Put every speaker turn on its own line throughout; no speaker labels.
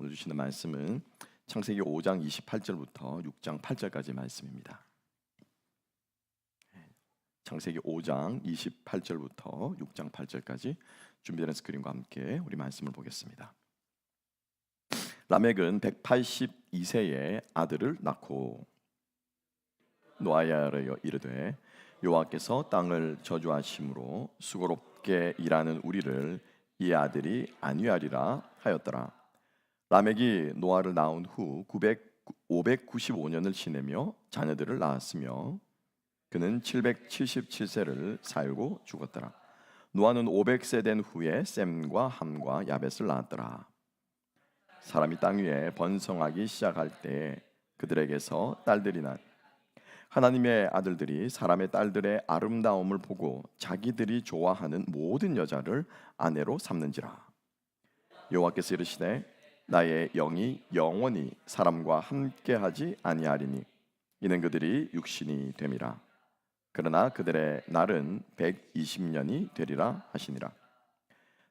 오늘 주시는 말씀은 창세기 5장 28절부터 6장 8절까지 말씀입니다. 창세기 5장 28절부터 6장 8절까지 준비된 스크린과 함께 우리 말씀을 보겠습니다. 라멕은 182세에 아들을 낳고 노아야를 이르되 여호와께서 땅을 저주하심으로 수고롭게 일하는 우리를 이 아들이 안위하리라 하였더라. 라멕이 노아를 낳은 후 595년을 지내며 자녀들을 낳았으며 그는 777세를 살고 죽었더라. 노아는 500세 된 후에 셈과 함과 야벳을 낳았더라. 사람이 땅 위에 번성하기 시작할 때 그들에게서 딸들이 난 하나님의 아들들이 사람의 딸들의 아름다움을 보고 자기들이 좋아하는 모든 여자를 아내로 삼는지라. 여호와께서 이르시되 나의 영이 영원히 사람과 함께하지 아니하리니 이는 그들이 육신이 됨이라. 그러나 그들의 날은 120년이 되리라 하시니라.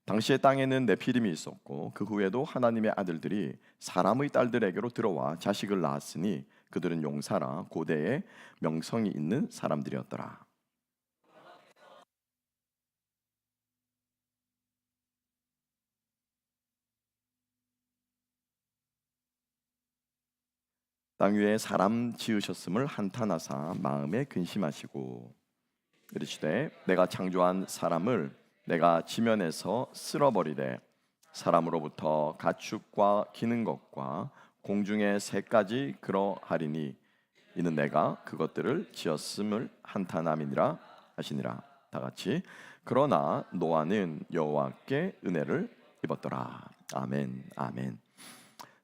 당시에 땅에는 네피림이 있었고 그 후에도 하나님의 아들들이 사람의 딸들에게로 들어와 자식을 낳았으니 그들은 용사라 고대에 명성이 있는 사람들이었더라. 땅 위에 사람 지으셨음을 한탄하사 마음에 근심하시고 이르시되 내가 창조한 사람을 내가 지면에서 쓸어버리되 사람으로부터 가축과 기는 것과 공중의 새까지 그러하리니 이는 내가 그것들을 지었음을 한탄함이니라 하시니라. 다 같이 그러나 노아는 여호와께 은혜를 입었더라. 아멘. 아멘.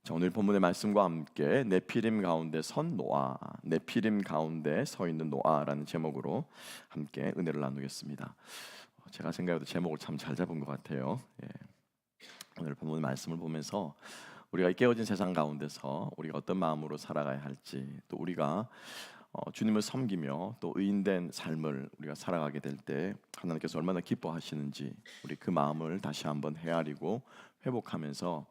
자, 오늘 본문의 말씀과 함께 네피림 가운데 선 노아, 네피림 가운데 서 있는 노아라는 제목으로 함께 은혜를 나누겠습니다. 제가 생각해도 제목을 참 잘 잡은 것 같아요. 오늘 본문 말씀을 보면서 우리가 이 깨어진 세상 가운데서 우리가 어떤 마음으로 살아가야 할지, 또 우리가 주님을 섬기며 또 의인된 삶을 우리가 살아가게 될 때 하나님께서 얼마나 기뻐하시는지 우리 그 마음을 다시 한번 헤아리고 회복하면서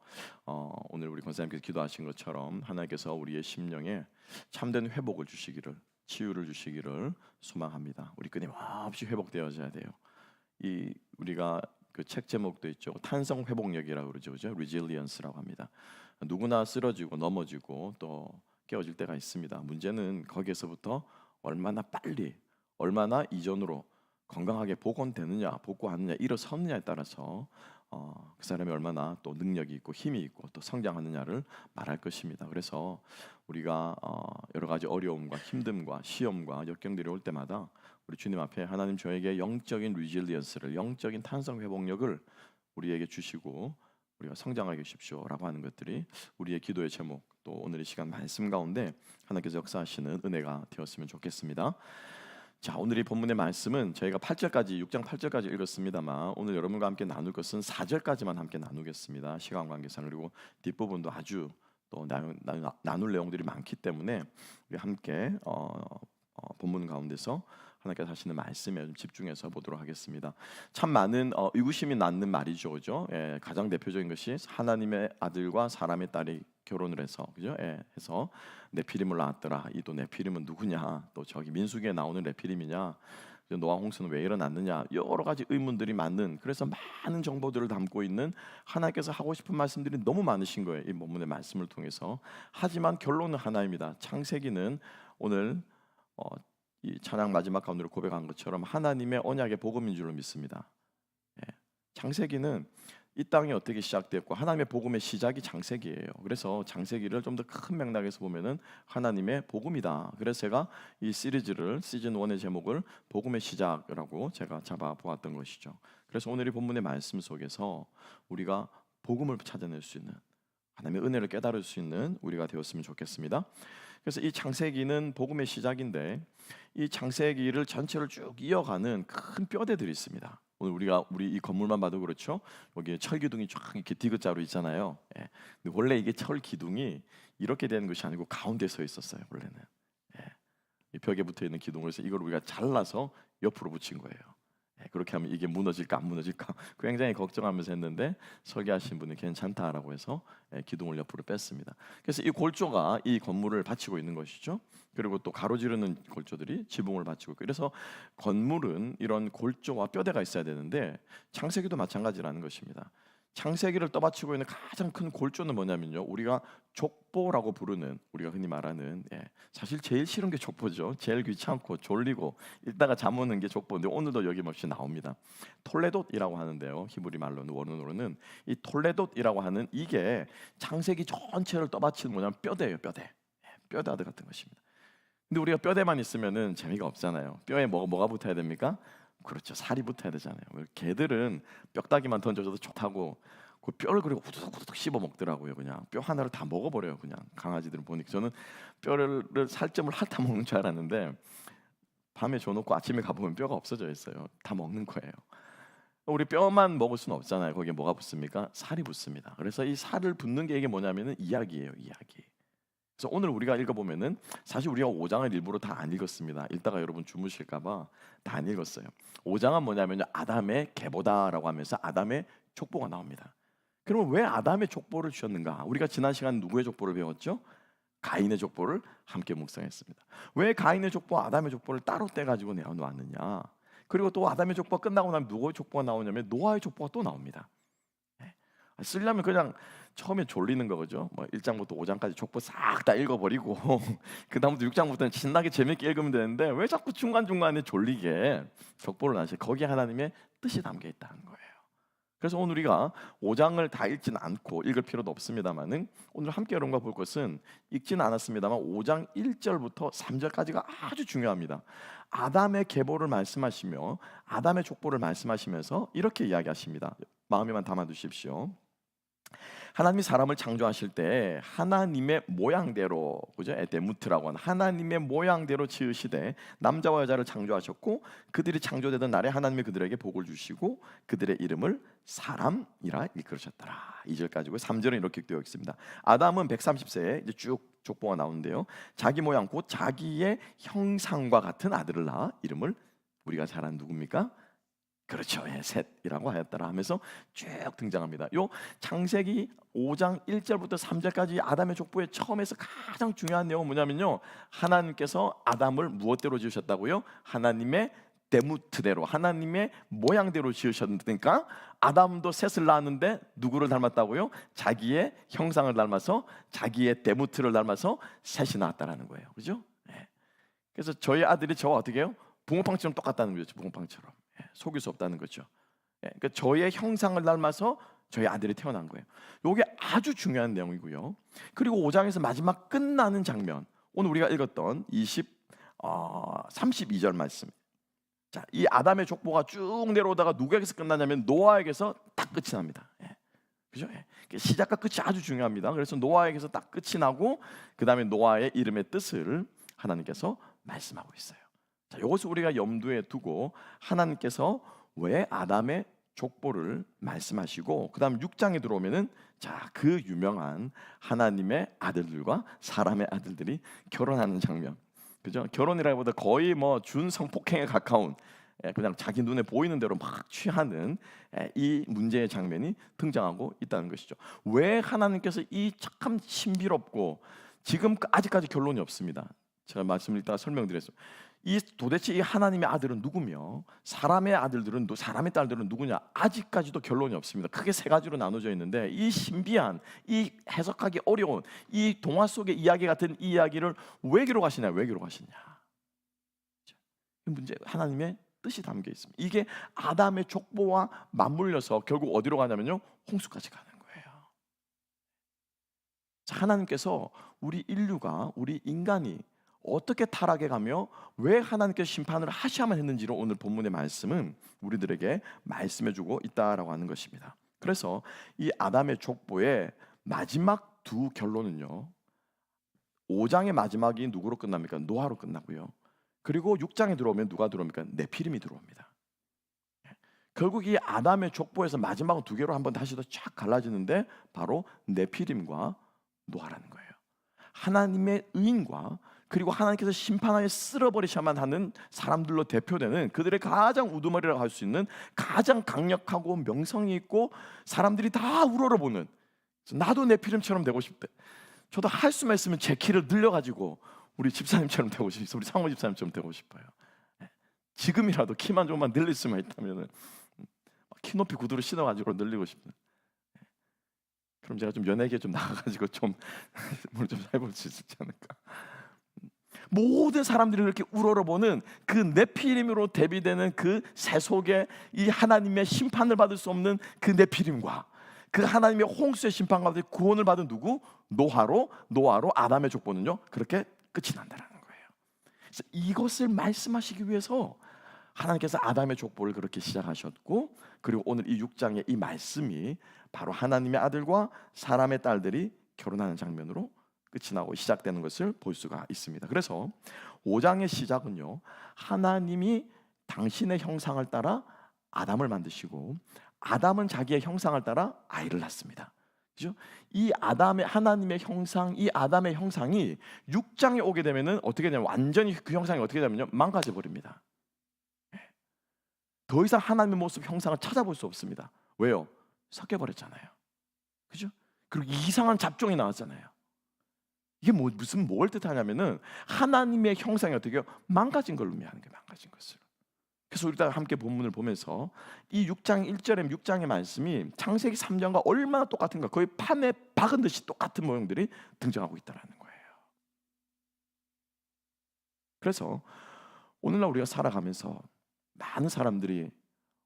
오늘 우리 권사님께서 기도하신 것처럼 하나님께서 우리의 심령에 참된 회복을 주시기를, 치유를 주시기를 소망합니다. 우리 끊임없이 회복되어져야 돼요. 이 우리가 그 책 제목도 있죠. 탄성 회복력이라고 그러죠, 그죠? Resilience라고 합니다. 누구나 쓰러지고 넘어지고 또 깨어질 때가 있습니다. 문제는 거기에서부터 얼마나 빨리, 얼마나 이전으로 건강하게 복원되느냐, 복구하느냐, 일어서느냐에 따라서 그 사람이 얼마나 또 능력이 있고 힘이 있고 또 성장하느냐를 말할 것입니다. 그래서 우리가 여러 가지 어려움과 힘듦과 시험과 역경들이 올 때마다 우리 주님 앞에 하나님 저에게 영적인 리질리언스를, 영적인 탄성 회복력을 우리에게 주시고 우리가 성장하게 하십시오라고 하는 것들이 우리의 기도의 제목, 또 오늘의 시간 말씀 가운데 하나님께서 역사하시는 은혜가 되었으면 좋겠습니다. 자, 오늘 이 본문의 말씀은 저희가 8절까지 6장 8절까지 읽었습니다만 오늘 여러분과 함께 나눌 것은 4절까지만 함께 나누겠습니다. 시간 관계상. 그리고 뒷부분도 아주 또 나눌 내용들이 많기 때문에 우리 함께 본문 가운데서 하나님께서 하시는 말씀에 좀 집중해서 보도록 하겠습니다. 참 많은 의구심이 낳는 말이죠, 그죠? 가장 대표적인 것이 하나님의 아들과 사람의 딸이 결혼을 해서, 그죠? 해서 네피림을 낳았더라. 이 또 네피림은 누구냐? 또 저기 민수기에 나오는 네피림이냐? 노아 홍수는 왜 일어났느냐? 여러 가지 의문들이 많은, 그래서 많은 정보들을 담고 있는 하나님께서 하고 싶은 말씀들이 너무 많으신 거예요. 이 본문의 말씀을 통해서. 하지만 결론은 하나입니다. 창세기는 오늘 이 찬양 마지막 가운데로 고백한 것처럼 하나님의 언약의 복음인 줄로 믿습니다. 창세기는 이 땅이 어떻게 시작됐고 하나님의 복음의 시작이 창세기예요. 그래서 창세기를 좀 더 큰 맥락에서 보면은 하나님의 복음이다. 그래서 제가 이 시리즈를 시즌 1의 제목을 복음의 시작이라고 제가 잡아 보았던 것이죠. 그래서 오늘 이 본문의 말씀 속에서 우리가 복음을 찾아낼 수 있는, 하나님의 은혜를 깨달을 수 있는 우리가 되었으면 좋겠습니다. 그래서 이 창세기는 복음의 시작인데 이 창세기를 전체를 쭉 이어가는 큰 뼈대들이 있습니다. 오늘 우리 이 건물만 봐도 그렇죠. 여기에 철 기둥이 쫙 이렇게 디귿자로 있잖아요. 근데 원래 이게 철 기둥이 이렇게 되는 것이 아니고 가운데 서 있었어요. 원래는 이 벽에 붙어 있는 기둥을 해서 이걸 우리가 잘라서 옆으로 붙인 거예요. 그렇게 하면 이게 무너질까 안 무너질까 굉장히 걱정하면서 했는데 설계하신 분이 괜찮다라고 해서 기둥을 옆으로 뺐습니다. 그래서 이 골조가 이 건물을 받치고 있는 것이죠. 그리고 또 가로지르는 골조들이 지붕을 받치고 있고, 그래서 건물은 이런 골조와 뼈대가 있어야 되는데 창세기도 마찬가지라는 것입니다. 창세기를 떠받치고 있는 가장 큰 골조는 뭐냐면요, 우리가 족보라고 부르는, 우리가 흔히 말하는, 사실 제일 싫은 게 족보죠. 제일 귀찮고 졸리고 읽다가 잠 오는 게 족보인데 오늘도 여김없이 나옵니다. 톨레돗이라고 하는데요, 히브리 말로는, 원어로는 이 톨레돗이라고 하는 이게 창세기 전체를 떠받치는 뭐냐면 뼈대예요. 뼈다드 같은 것입니다. 근데 우리가 뼈대만 있으면은 재미가 없잖아요. 뼈에 뭐가 붙어야 됩니까? 그렇죠, 살이 붙어야 되잖아요. 개들은 뼈다귀만 던져줘도 좋다고 그 뼈를 그리고 후두둑 씹어 먹더라고요. 그냥 뼈 하나를 다 먹어버려요. 그냥 강아지들은 보니까. 저는 뼈를 살점을 핥아 먹는 줄 알았는데 밤에 줘놓고 아침에 가보면 뼈가 없어져 있어요. 다 먹는 거예요. 우리 뼈만 먹을 수는 없잖아요. 거기에 뭐가 붙습니까? 살이 붙습니다. 그래서 이 살을 붙는 게 이게 뭐냐면은 이야기예요, 이야기. 그래서 오늘 우리가 읽어보면은 사실 우리가 5장을 일부러 다 안 읽었습니다. 읽다가 여러분 주무실까봐 다 안 읽었어요. 5장은 뭐냐면요, 아담의 계보다라고 하면서 아담의 족보가 나옵니다. 그러면 왜 아담의 족보를 주셨는가? 우리가 지난 시간 누구의 족보를 배웠죠? 가인의 족보를 함께 묵상했습니다. 왜 가인의 족보와 아담의 족보를 따로 떼가지고 내어놓았느냐? 그리고 또 아담의 족보가 끝나고 나면 누구의 족보가 나오냐면 노아의 족보가 또 나옵니다. 쓰려면 그냥 처음에 졸리는 거죠. 뭐 1장부터 5장까지 족보 싹 다 읽어버리고 그 다음부터 6장부터는 신나게 재밌게 읽으면 되는데 왜 자꾸 중간중간에 졸리게 족보를 하세요? 거기에 하나님의 뜻이 담겨 있다는 거예요. 그래서 오늘 우리가 5장을 다 읽지는 않고 읽을 필요도 없습니다만은 오늘 함께 여러분과 볼 것은 읽지는 않았습니다만 5장 1절부터 3절까지가 아주 중요합니다. 아담의 계보를 말씀하시며 아담의 족보를 말씀하시면서 이렇게 이야기하십니다. 마음에만 담아두십시오. 하나님이 사람을 창조하실 때 하나님의 모양대로, 그죠? 에데무트라고 하는 하나님의 모양대로 지으시되 남자와 여자를 창조하셨고 그들이 창조되던 날에 하나님이 그들에게 복을 주시고 그들의 이름을 사람이라 일컬으셨더라. 2절 가지고 3절은 이렇게 되어 있습니다. 아담은 130세에 이제 쭉 족보가 나오는데요, 자기 모양 곧 자기의 형상과 같은 아들을 낳아 이름을 우리가 잘 아는 누굽니까? 그렇죠, 셋이라고 하였더라 하면서 쭉 등장합니다. 요 창세기 5장 1절부터 3절까지 아담의 족보의 처음에서 가장 중요한 내용은 뭐냐면요, 하나님께서 아담을 무엇대로 지으셨다고요? 하나님의 데무트대로, 하나님의 모양대로 지으셨으니까 아담도 셋을 낳았는데 누구를 닮았다고요? 자기의 형상을 닮아서, 자기의 데무트를 닮아서 셋이 나왔다라는 거예요. 그죠? 그래서 저희 아들이 저와 어떻게 해요? 붕어빵처럼 똑같다는 거죠. 붕어빵처럼. 속일 수 없다는 거죠. 그러니까 저의 형상을 닮아서 저희 아들이 태어난 거예요. 이게 아주 중요한 내용이고요. 그리고 5장에서 마지막 끝나는 장면, 오늘 우리가 읽었던 32절 말씀. 자, 이 아담의 족보가 쭉 내려오다가 누구에게서 끝나냐면 노아에게서 딱 끝이 납니다. 그죠? 시작과 끝이 아주 중요합니다. 그래서 노아에게서 딱 끝이 나고 그 다음에 노아의 이름의 뜻을 하나님께서 말씀하고 있어요. 자, 이것을 우리가 염두에 두고 하나님께서 왜 아담의 족보를 말씀하시고 그 다음 6장에 들어오면은 자, 그 유명한 하나님의 아들들과 사람의 아들들이 결혼하는 장면, 그죠? 결혼이라기보다 거의 뭐 준성폭행에 가까운, 그냥 자기 눈에 보이는 대로 막 취하는 이 문제의 장면이 등장하고 있다는 것이죠. 왜 하나님께서 이 참 신비롭고 지금 아직까지 결론이 없습니다. 제가 말씀을 읽다가 설명드렸습니다. 도대체 이 하나님의 아들은 누구며 사람의 아들들은, 사람의 딸들은 누구냐, 아직까지도 결론이 없습니다. 크게 세 가지로 나눠져 있는데 이 신비한, 이 해석하기 어려운 이 동화 속의 이야기 같은 이 이야기를 왜 기록하시냐, 왜 기록하시냐. 문제, 하나님의 뜻이 담겨 있습니다. 이게 아담의 족보와 맞물려서 결국 어디로 가냐면요, 홍수까지 가는 거예요. 자, 하나님께서 우리 인류가, 우리 인간이 어떻게 타락해 가며 왜 하나님께서 심판을 하셔야만 했는지를 오늘 본문의 말씀은 우리들에게 말씀해주고 있다라고 하는 것입니다. 그래서 이 아담의 족보의 마지막 두 결론은요, 5장의 마지막이 누구로 끝납니까? 노아로 끝나고요. 그리고 6장에 들어오면 누가 들어옵니까? 네피림이 들어옵니다. 결국 이 아담의 족보에서 마지막은 두 개로 한번 다시 더 쫙 갈라지는데 바로 네피림과 노아라는 거예요. 하나님의 의인과 그리고 하나님께서 심판하여 쓸어버리셔야만 하는 사람들로 대표되는 그들의 가장 우두머리라고 할 수 있는 가장 강력하고 명성이 있고 사람들이 다 우러러보는, 나도 네피림처럼 되고 싶대. 저도 할 수만 있으면 제 키를 늘려가지고 우리 집사님처럼 되고 싶어요. 우리 상호 집사님처럼 되고 싶어요. 지금이라도 키만 조금만 늘릴 수만 있다면 키 높이 구두를 신어가지고 늘리고 싶은. 그럼 제가 좀 연예계에 좀 나가가지고 좀 뭘 좀 해볼 수 있지 않을까. 모든 사람들이 그렇게 우러러보는 그 네피림으로 대비되는 그 세속의 이 하나님의 심판을 받을 수 없는 그 네피림과 그 하나님의 홍수의 심판 가운데 구원을 받은 누구? 노아로 아담의 족보는요 그렇게 끝이 난다는 거예요. 그래서 이것을 말씀하시기 위해서 하나님께서 아담의 족보를 그렇게 시작하셨고, 그리고 오늘 이 6장의 이 말씀이 바로 하나님의 아들과 사람의 딸들이 결혼하는 장면으로 끝이 나고 시작되는 것을 볼 수가 있습니다. 그래서 5장의 시작은요, 하나님이 당신의 형상을 따라 아담을 만드시고 아담은 자기의 형상을 따라 아이를 낳습니다. 그죠? 이 아담의 하나님의 형상, 이 아담의 형상이 6장에 오게 되면은 어떻게 되냐면 완전히 그 형상이 어떻게 되냐면요 망가져 버립니다. 더 이상 하나님의 모습 형상을 찾아볼 수 없습니다. 왜요? 섞여 버렸잖아요. 그죠? 그리고 이상한 잡종이 나왔잖아요. 이게 무슨 뭘 뜻하냐면은 하나님의 형상이 어떻게 망가진 걸 의미하는 게 망가진 것을. 그래서 우리가 함께 본문을 보면서 이 6장 1절에 6장의 말씀이 창세기 3장과 얼마나 똑같은가, 거의 판에 박은 듯이 똑같은 모형들이 등장하고 있다는 거예요. 그래서 오늘날 우리가 살아가면서 많은 사람들이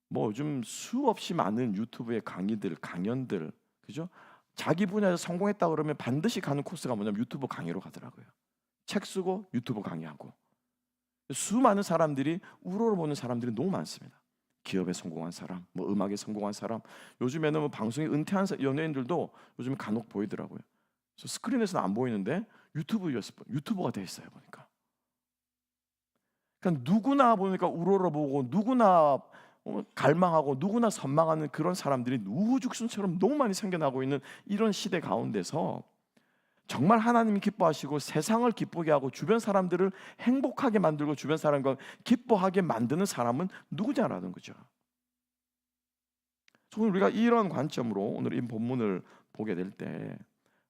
뭐 요즘 수없이 많은 유튜브의 강의들, 강연들, 그죠? 자기 분야에서 성공했다 그러면 반드시 가는 코스가 뭐냐면 유튜브 강의로 가더라고요. 책 쓰고 유튜브 강의하고. 수많은 사람들이 우러러보는 사람들이 너무 많습니다. 기업에 성공한 사람, 뭐 음악에 성공한 사람, 요즘에는 뭐 방송에 은퇴한 연예인들도 요즘 간혹 보이더라고요. 그래서 스크린에서는 안 보이는데 유튜버가 돼 있어요 보니까. 그러니까 누구나 보니까 우러러보고 누구나 갈망하고 누구나 선망하는 그런 사람들이 우후죽순처럼 너무 많이 생겨나고 있는 이런 시대 가운데서 정말 하나님이 기뻐하시고 세상을 기쁘게 하고 주변 사람들을 행복하게 만들고 주변 사람과 기뻐하게 만드는 사람은 누구냐라는 거죠. 오늘 우리가 이런 관점으로 오늘 이 본문을 보게 될 때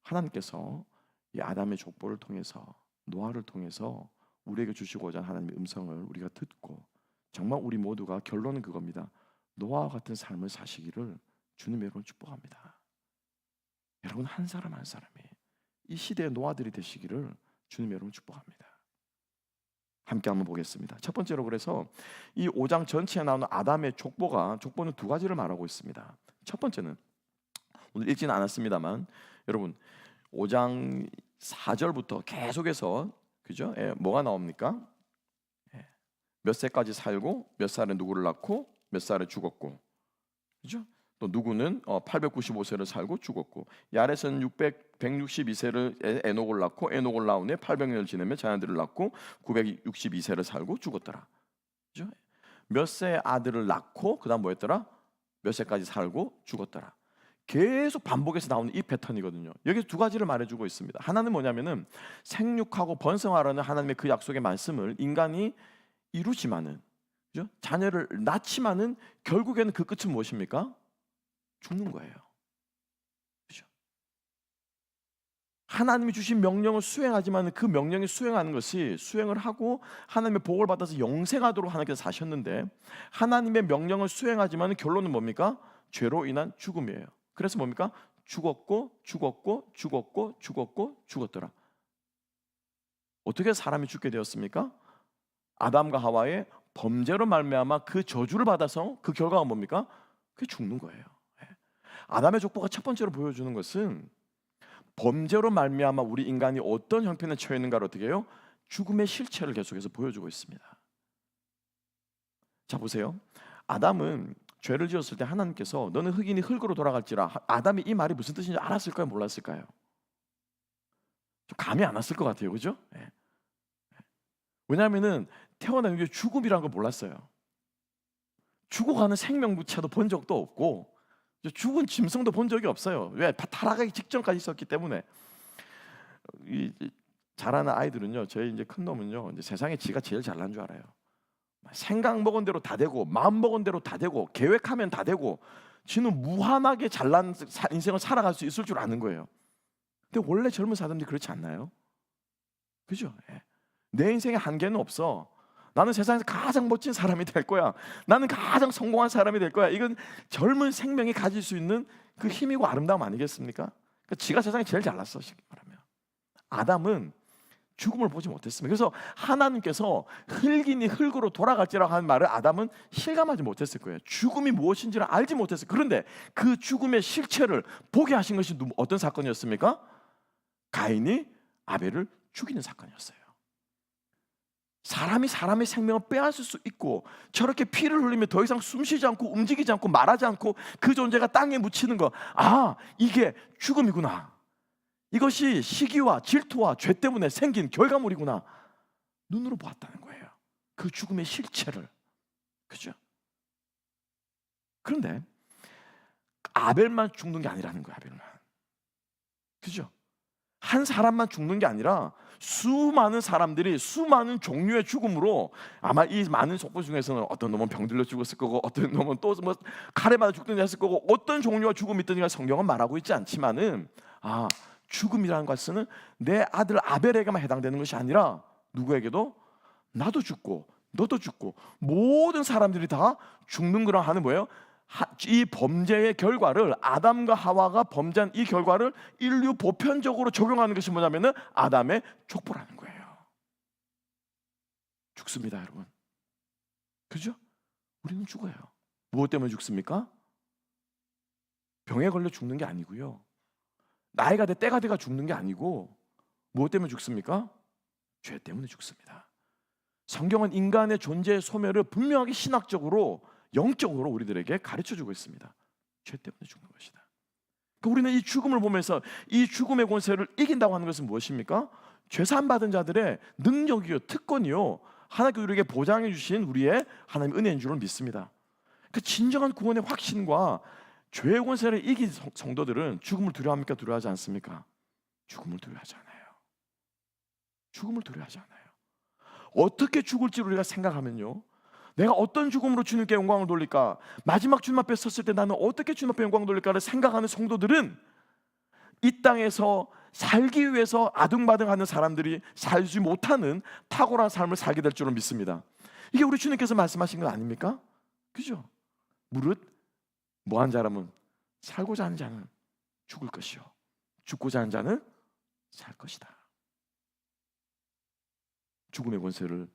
하나님께서 이 아담의 족보를 통해서 노아를 통해서 우리에게 주시고자 하는 하나님의 음성을 우리가 듣고 정말 우리 모두가 결론은 그겁니다. 노아와 같은 삶을 사시기를 주님의 이름으로 축복합니다. 여러분 한 사람 한 사람이 이 시대의 노아들이 되시기를 주님의 이름으로 축복합니다. 함께 한번 보겠습니다. 첫 번째로 그래서 이 5장 전체에 나오는 아담의 족보는 두 가지를 말하고 있습니다. 첫 번째는 오늘 읽지는 않았습니다만 여러분 5장 4절부터 계속해서 그죠? 뭐가 나옵니까? 몇 세까지 살고 몇 살에 누구를 낳고 몇 살에 죽었고, 그죠? 또 누구는 895세를 살고 죽었고, 야렛은 162세를 에녹을 낳고 에녹을 낳은 후에 800년을 지내며 자녀들을 낳고 962세를 살고 죽었더라. 그죠? 몇 세 아들을 낳고 그다음 뭐였더라? 몇 세까지 살고 죽었더라. 계속 반복해서 나오는 이 패턴이거든요. 여기서 두 가지를 말해주고 있습니다. 하나는 뭐냐면은 생육하고 번성하라는 하나님의 그 약속의 말씀을 인간이 이루지만은, 그죠? 자녀를 낳지만은 결국에는 그 끝은 무엇입니까? 죽는 거예요. 그죠? 하나님이 주신 명령을 수행하지만 그 명령에 수행하는 것이 수행을 하고 하나님의 복을 받아서 영생하도록 하나님께서 사셨는데 하나님의 명령을 수행하지만 결론은 뭡니까? 죄로 인한 죽음이에요. 그래서 뭡니까? 죽었고 죽었더라. 어떻게 사람이 죽게 되었습니까? 아담과 하와의 범죄로 말미암아 그 저주를 받아서 그 결과가 뭡니까? 그게 죽는 거예요. 아담의 족보가 첫 번째로 보여주는 것은 범죄로 말미암아 우리 인간이 어떤 형편에 처해 있는가를 어떻게 해요? 죽음의 실체를 계속해서 보여주고 있습니다. 자 보세요. 아담은 죄를 지었을 때 하나님께서 너는 흙이니 흙으로 돌아갈지라, 아담이 이 말이 무슨 뜻인지 알았을까요? 몰랐을까요? 좀 감이 안 왔을 것 같아요. 그죠? 네. 왜냐하면은 태어난 게 죽음이라는 걸 몰랐어요. 죽어가는 생명부차도 본 적도 없고 죽은 짐승도 본 적이 없어요. 왜? 타락하기 직전까지 있었기 때문에. 자라는 아이들은요, 저희 이제 큰 놈은요, 이제 세상에 지가 제일 잘난 줄 알아요. 생각 먹은 대로 다 되고, 마음 먹은 대로 다 되고, 계획하면 다 되고, 지는 무한하게 잘난 인생을 살아갈 수 있을 줄 아는 거예요. 근데 원래 젊은 사람들이 그렇지 않나요? 그죠? 예. 내 인생에 한계는 없어. 나는 세상에서 가장 멋진 사람이 될 거야. 나는 가장 성공한 사람이 될 거야. 이건 젊은 생명이 가질 수 있는 그 힘이고 아름다움 아니겠습니까? 그러니까 지가 세상에 제일 잘났어, 말하면. 아담은 죽음을 보지 못했습니다. 그래서 하나님께서 흙이니 흙으로 돌아갈지라고 하는 말을 아담은 실감하지 못했을 거예요. 죽음이 무엇인지를 알지 못했어요. 그런데 그 죽음의 실체를 보게 하신 것이 어떤 사건이었습니까? 가인이 아벨을 죽이는 사건이었어요. 사람이 사람의 생명을 빼앗을 수 있고, 저렇게 피를 흘리며 더 이상 숨쉬지 않고 움직이지 않고 말하지 않고 그 존재가 땅에 묻히는 거, 아, 이게 죽음이구나. 이것이 시기와 질투와 죄 때문에 생긴 결과물이구나. 눈으로 보았다는 거예요. 그 죽음의 실체를. 그죠? 그런데 아벨만 죽는 게 아니라는 거예요. 아벨만. 그죠? 한 사람만 죽는 게 아니라 수많은 사람들이 수많은 종류의 죽음으로, 아마 이 많은 속보 중에서는 어떤 놈은 병들려 죽었을 거고, 어떤 놈은 또 뭐 칼에 맞아 죽든지 했을 거고, 어떤 종류의 죽음이 있든지 성경은 말하고 있지 않지만은, 죽음이라는 것은 내 아들 아벨에게만 해당되는 것이 아니라 누구에게도, 나도 죽고 너도 죽고 모든 사람들이 다 죽는 거라 하는 뭐예요? 이 범죄의 결과를, 아담과 하와가 범죄한 이 결과를 인류 보편적으로 적용하는 것이 뭐냐면은 아담의 족보라는 거예요. 죽습니다, 여러분. 그죠? 우리는 죽어요. 무엇 때문에 죽습니까? 병에 걸려 죽는 게 아니고요, 나이가 돼 때가 돼가 죽는 게 아니고, 무엇 때문에 죽습니까? 죄 때문에 죽습니다. 성경은 인간의 존재의 소멸을 분명하게 신학적으로, 영적으로 우리들에게 가르쳐주고 있습니다. 죄 때문에 죽는 것이다. 그러니까 우리는 이 죽음을 보면서 이 죽음의 권세를 이긴다고 하는 것은 무엇입니까? 죄사함 받은 자들의 능력이요, 특권이요, 하나님께 우리에게 보장해 주신 우리의 하나님 은혜인 줄을 믿습니다. 그 진정한 구원의 확신과 죄의 권세를 이긴 성도들은 죽음을 두려워합니까? 두려워하지 않습니까? 죽음을 두려워하지 않아요. 죽음을 두려워하지 않아요. 어떻게 죽을지 우리가 생각하면요, 내가 어떤 죽음으로 주님께 영광을 돌릴까, 마지막 주님 앞에 섰을 때 나는 어떻게 주님 앞에 영광을 돌릴까를 생각하는 성도들은 이 땅에서 살기 위해서 아등바등하는 사람들이 살지 못하는 탁월한 삶을 살게 될 줄을 믿습니다. 이게 우리 주님께서 말씀하신 거 아닙니까? 그죠? 무릇 뭐한 사람은 살고자 하는 자는 죽을 것이요, 죽고자 하는 자는 살 것이다. 죽음의 권세를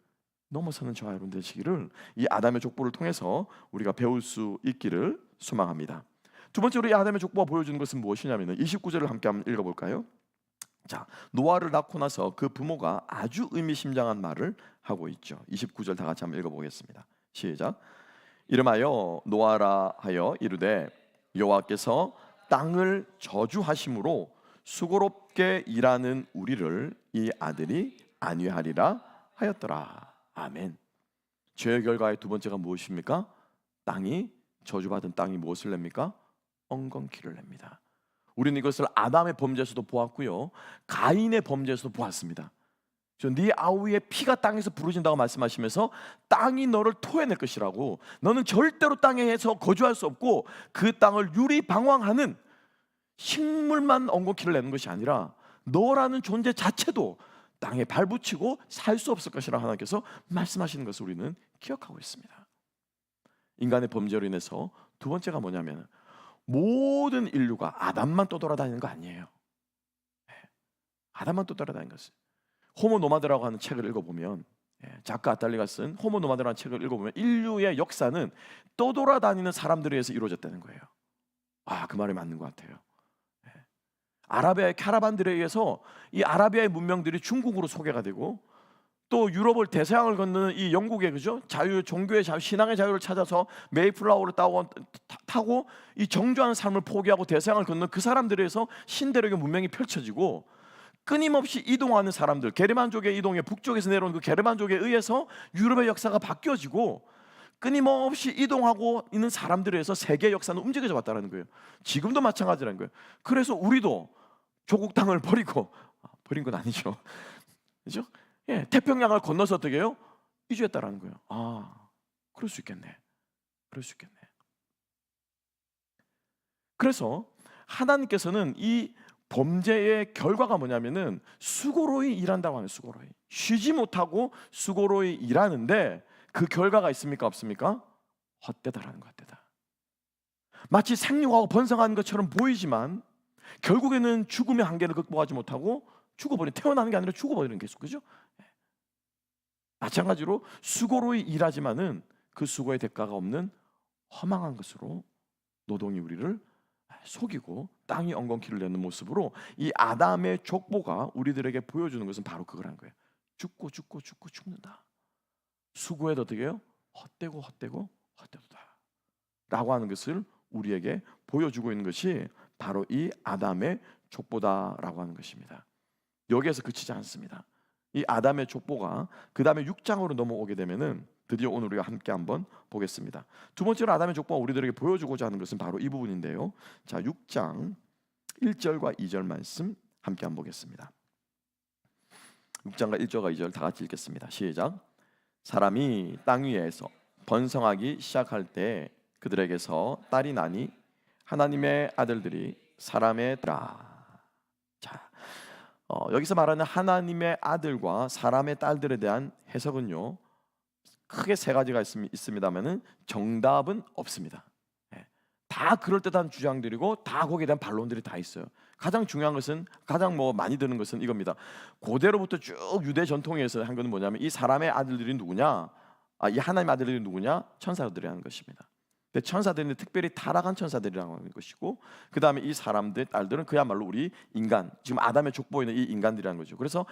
넘어서는 저와 여러분 되시기를 이 아담의 족보를 통해서 우리가 배울 수 있기를 소망합니다. 두 번째로 이 아담의 족보가 보여주는 것은 무엇이냐면 29절을 함께 한번 읽어볼까요? 자, 노아를 낳고 나서 그 부모가 아주 의미심장한 말을 하고 있죠. 29절 다 같이 한번 읽어보겠습니다. 시작. 이름하여 노아라 하여 이르되 여호와께서 땅을 저주하심으로 수고롭게 일하는 우리를 이 아들이 안위하리라 하였더라. 아멘. 죄의 결과의 두 번째가 무엇입니까? 땅이, 저주받은 땅이 무엇을 냅니까? 엉겅퀴를 냅니다. 우리는 이것을 아담의 범죄에서도 보았고요, 가인의 범죄에서도 보았습니다. 네 아우의 피가 땅에서 부르진다고 말씀하시면서 땅이 너를 토해낼 것이라고, 너는 절대로 땅에서 거주할 수 없고 그 땅을 유리방황하는, 식물만 엉겅퀴를 내는 것이 아니라 너라는 존재 자체도 땅에 발붙이고 살 수 없을 것이라 하나님께서 말씀하시는 것을 우리는 기억하고 있습니다. 인간의 범죄로 인해서 두 번째가 뭐냐면 모든 인류가 아담만 떠돌아다니는 거 아니에요. 아담만 떠돌아다니는 것은, 호모 노마드라고 하는 책을 읽어보면, 작가 아탈리가 쓴 호모 노마드라는 책을 읽어보면 인류의 역사는 떠돌아다니는 사람들에 의해서 이루어졌다는 거예요. 그 말이 맞는 것 같아요. 아라비아의 캐러반들에 의해서 이 아라비아의 문명들이 중국으로 소개가 되고, 또 유럽을 대서양을 건너는 이 영국의, 그죠? 자유, 종교의 자유, 신앙의 자유를 찾아서 메이플라워를 타고 이 정주하는 삶을 포기하고 대서양을 건너는 그 사람들에 의해서 신대륙의 문명이 펼쳐지고, 끊임없이 이동하는 사람들, 게르만족의 이동에, 북쪽에서 내려온 그 게르만족에 의해서 유럽의 역사가 바뀌어지고, 끊임없이 이동하고 있는 사람들에 의해서 세계 역사는 움직여져 왔다는 거예요. 지금도 마찬가지라는 거예요. 그래서 우리도 조국 땅을 버리고, 버린 건 아니죠. 그죠? 예, 태평양을 건너서 어떻게 해요? 이주했다라는 거예요. 아, 그럴 수 있겠네. 그럴 수 있겠네. 그래서 하나님께서는 이 범죄의 결과가 뭐냐면은 수고로이 일한다고 하는, 수고로이 쉬지 못하고 수고로이 일하는데 그 결과가 있습니까 없습니까? 헛되다라는 것, 헛되다. 마치 생육하고 번성하는 것처럼 보이지만 결국에는 죽음의 한계를 극복하지 못하고 죽어버린, 태어나는 게 아니라 죽어버리는 계속, 그죠? 마찬가지로 수고로이 일하지만은 그 수고의 대가가 없는 허망한 것으로 노동이 우리를 속이고 땅이 엉겅퀴를 내는 모습으로 이 아담의 족보가 우리들에게 보여주는 것은 바로 그거란 거예요. 죽고 죽고 죽고 죽는다. 수고에도 어떻게 해요? 헛되고 헛되고 헛되도다 라고 하는 것을 우리에게 보여주고 있는 것이 바로 이 아담의 족보다라고 하는 것입니다. 여기에서 그치지 않습니다. 이 아담의 족보가 그 다음에 6장으로 넘어오게 되면은 드디어 오늘 우리가 함께 한번 보겠습니다. 두 번째로 아담의 족보가 우리들에게 보여주고자 하는 것은 바로 이 부분인데요. 자, 6장 1절과 2절 말씀 함께 한번 보겠습니다. 6장과 1절과 2절 다 같이 읽겠습니다. 시작. 사람이 땅 위에서 번성하기 시작할 때 그들에게서 딸이 나니 하나님의 아들들이 사람의 딸아. 자, 여기서 말하는 하나님의 아들과 사람의 딸들에 대한 해석은요, 크게 세 가지가 있습니다만은 정답은 없습니다. 다 그럴듯한 주장들이고 다 거기에 대한 반론들이 다 있어요. 가장 중요한 것은, 가장 많이 드는 것은 이겁니다. 고대로부터 쭉 유대 전통에서 한 것은 뭐냐면 이 사람의 아들들이 누구냐? 이 하나님의 아들들이 누구냐? 천사들이라는 것입니다. 근데 천사들은 특별히 타락한 천사들이라고 하는 것이고, 그 다음에 이 사람들 딸들은 그야말로 우리 인간, 지금 아담의 족보에 있는 이 인간들이라는 거죠. 그래서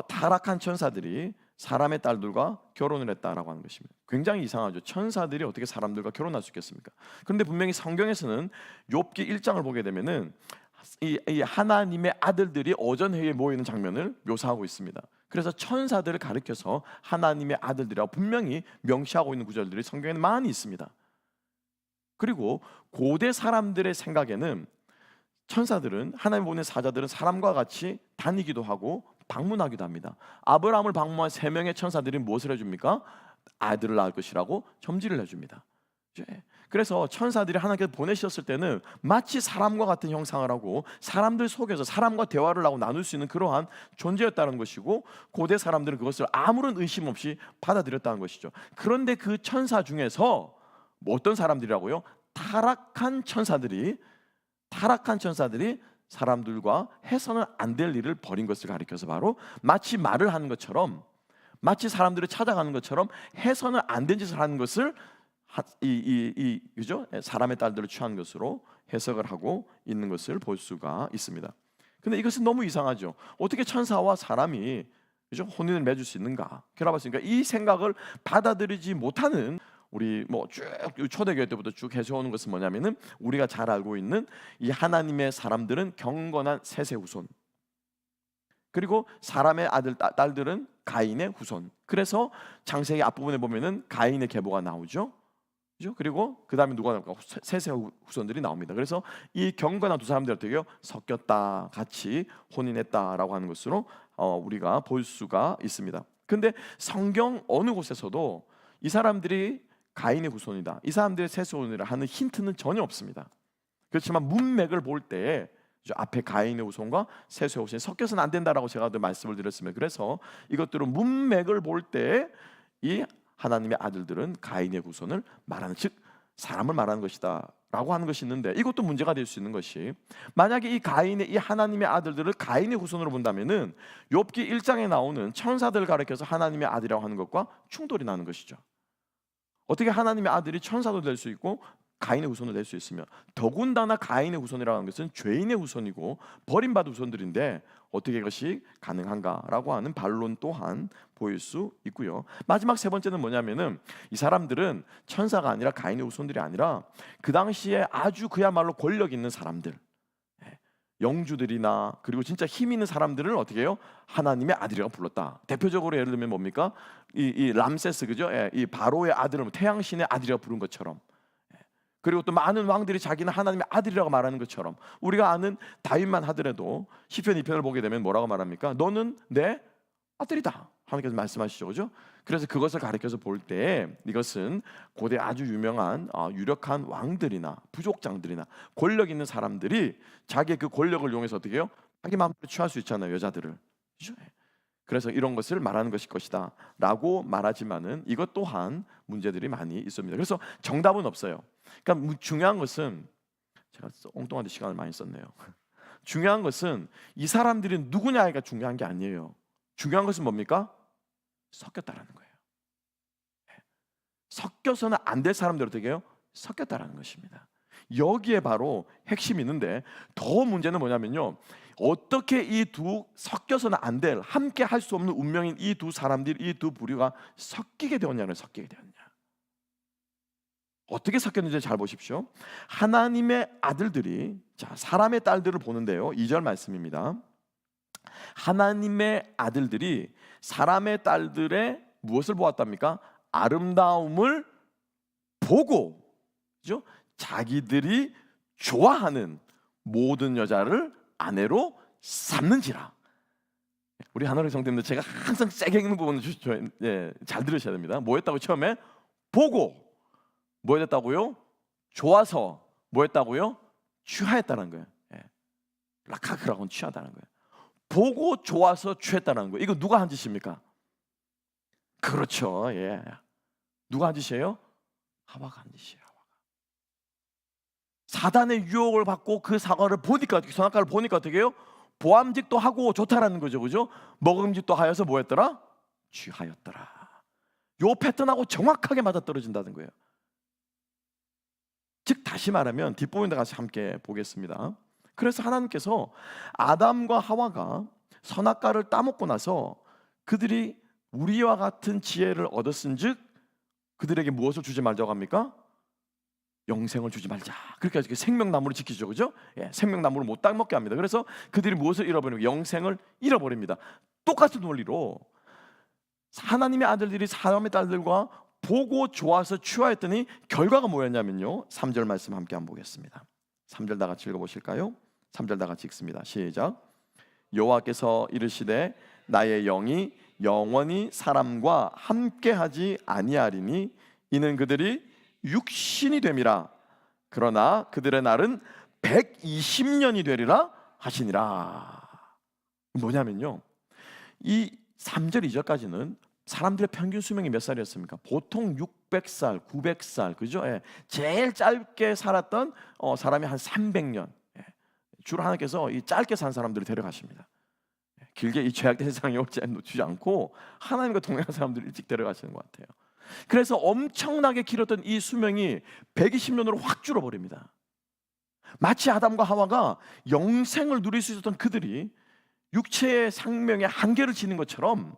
타락한 천사들이 사람의 딸들과 결혼을 했다라고 하는 것입니다. 굉장히 이상하죠. 천사들이 어떻게 사람들과 결혼할 수 있겠습니까? 그런데 분명히 성경에서는 욥기 1장을 보게 되면은 이 하나님의 아들들이 오전회의에 모이는 장면을 묘사하고 있습니다. 그래서 천사들을 가리켜서 하나님의 아들들이라고 분명히 명시하고 있는 구절들이 성경에는 많이 있습니다. 그리고 고대 사람들의 생각에는 천사들은, 하나님 보낸 사자들은 사람과 같이 다니기도 하고 방문하기도 합니다. 아브라함을 방문한 3명의 천사들이 무엇을 해줍니까? 아들을 낳을 것이라고 점지를 해줍니다. 그래서 천사들이 하나님께서 보내셨을 때는 마치 사람과 같은 형상을 하고 사람들 속에서 사람과 대화를 하고 나눌 수 있는 그러한 존재였다는 것이고, 고대 사람들은 그것을 아무런 의심 없이 받아들였다는 것이죠. 그런데 그 천사 중에서 어떤 사람들이라고요? 타락한 천사들이 사람들과 해서는 안 될 일을 벌인 것을 가리켜서 바로 마치 말을 하는 것처럼, 마치 사람들을 찾아가는 것처럼 해서는 안 된 짓을 하는 것을 그죠? 사람의 딸들을 취한 것으로 해석을 하고 있는 것을 볼 수가 있습니다. 근데 이것은 너무 이상하죠. 어떻게 천사와 사람이, 그죠? 혼인을 맺을 수 있는가? 결합할 수 있는가? 이 생각을 받아들이지 못하는, 우리 쭉 초대교회 때부터 쭉 해서오는 것은 뭐냐면은 우리가 잘 알고 있는 이 하나님의 사람들은 경건한 셋의 후손, 그리고 사람의 아들 딸들은 가인의 후손. 그래서 창세기 앞부분에 보면은 가인의 계보가 나오죠. 그죠? 그리고 그 다음에 누가 나올까? 셋의 후손들이 나옵니다. 그래서 이 경건한 두 사람들 어떻게요? 섞였다, 같이 혼인했다라고 하는 것으로 우리가 볼 수가 있습니다. 근데 성경 어느 곳에서도 이 사람들이 가인의 후손이다, 이 사람들의 셋의 후손이라 하는 힌트는 전혀 없습니다. 그렇지만 문맥을 볼 때 앞에 가인의 후손과 셋의 후손이 섞여서는 안 된다라고 제가 말씀을 드렸습니다. 그래서 이것들은 문맥을 볼 때 이 하나님의 아들들은 가인의 후손을 말하는, 즉 사람을 말하는 것이다 라고 하는 것이 있는데, 이것도 문제가 될 수 있는 것이, 만약에 이 하나님의 아들들을 가인의 후손으로 본다면은 욥기 1장에 나오는 천사들을 가리켜서 하나님의 아들이라고 하는 것과 충돌이 나는 것이죠. 어떻게 하나님의 아들이 천사도 될 수 있고 가인의 후손도 될 수 있으며, 더군다나 가인의 후손이라고 하는 것은 죄인의 후손이고 버림받은 후손들인데 어떻게 이것이 가능한가라고 하는 반론 또한 보일 수 있고요. 마지막 세 번째는 뭐냐면은 이 사람들은 천사가 아니라 가인의 후손들이 아니라 그 당시에 아주 그야말로 권력 있는 사람들, 영주들이나 그리고 진짜 힘 있는 사람들을 어떻게 해요? 하나님의 아들이라고 불렀다. 대표적으로 예를 들면 뭡니까? 이 람세스, 그죠? 이 바로의 아들을 태양신의 아들이라고 부른 것처럼, 그리고 또 많은 왕들이 자기는 하나님의 아들이라고 말하는 것처럼, 우리가 아는 다윗만 하더라도 시편 2편을 보게 되면 뭐라고 말합니까? 너는 내 아들이다 하나님께서 말씀하시죠, 그죠? 그래서 그것을 가리켜서 볼 때 이것은 고대 아주 유명한 유력한 왕들이나 부족장들이나 권력 있는 사람들이 자기의 그 권력을 이용해서 어떻게 해요? 자기 마음대로 취할 수 있잖아요, 여자들을. 그죠? 그래서 이런 것을 말하는 것일 것이다 라고 말하지만은 이것 또한 문제들이 많이 있습니다. 그래서 정답은 없어요. 그러니까 중요한 것은, 제가 엉뚱한 데 시간을 많이 썼네요. 중요한 것은 이 사람들이 누구냐가 중요한 게 아니에요. 중요한 것은 뭡니까? 섞였다라는 거예요. 섞여서는 안 될 사람들 어떻게 해요? 섞였다라는 것입니다. 여기에 바로 핵심이 있는데, 더 문제는 뭐냐면요, 어떻게 이 두 섞여서는 안 될, 함께 할 수 없는 운명인 이 두 사람들이, 이 두 부류가 섞이게 되었냐는, 섞이게 되었냐. 어떻게 섞였는지 잘 보십시오. 하나님의 아들들이, 자, 사람의 딸들을 보는데요, 2절 말씀입니다. 하나님의 아들들이 사람의 딸들의 무엇을 보았답니까? 아름다움을 보고, 그죠? 자기들이 좋아하는 모든 여자를 아내로 삼는지라. 우리 하나님 성도님들, 제가 항상 세게 읽는 부분을 잘 들으셔야 됩니다. 뭐였다고? 처음에 보고 뭐였다고요? 좋아서 뭐였다고요? 취하였다는 거예요. 라카크라고는 취하다는 거예요. 보고 좋아서 취했다는 거예요. 이거 누가 한 짓입니까? 그렇죠. 누가 한 짓이에요? 하와가 한 짓이에요. 사단의 유혹을 받고 그 사과를 보니까, 선악과를 보니까 어떻게 해요? 보암직도 하고 좋다라는 거죠, 그죠? 먹음직도 하여서 뭐였더라? 취하였더라. 요 패턴하고 정확하게 맞아떨어진다는 거예요. 즉 다시 말하면, 뒷부분에 같이 함께 보겠습니다. 그래서 하나님께서 아담과 하와가 선악과를 따먹고 나서 그들이 우리와 같은 지혜를 얻었은즉 그들에게 무엇을 주지 말자고 합니까? 영생을 주지 말자. 그렇게 해서 생명나무를 지키죠, 그죠? 생명나무를 못 따먹게 합니다. 그래서 그들이 무엇을 잃어버리고 영생을 잃어버립니다. 똑같은 논리로 하나님의 아들들이 사람의 딸들과 보고 좋아서 취하였더니 결과가 뭐였냐면요, 3절 말씀 함께 한번 보겠습니다. 3절 다 같이 읽어보실까요? 3절 다 같이 읽습니다. 시작. 여호와께서 이르시되 나의 영이 영원히 사람과 함께하지 아니하리니 이는 그들이 육신이 됨이라. 그러나 그들의 날은 120년이 되리라 하시니라. 뭐냐면요, 이 3절 2절까지는 사람들의 평균 수명이 몇 살이었습니까? 보통 600살, 900살, 그죠? 제일 짧게 살았던 사람이 한 300년. 주로 하나님께서 이 짧게 산 사람들을 데려가십니다. 길게 이 죄악된 세상에 올지 놓치지 않고 하나님과 동행한 사람들을 일찍 데려가시는 것 같아요. 그래서 엄청나게 길었던 이 수명이 120년으로 확 줄어버립니다. 마치 아담과 하와가 영생을 누릴 수 있었던 그들이 육체의 생명의 한계를 지는 것처럼,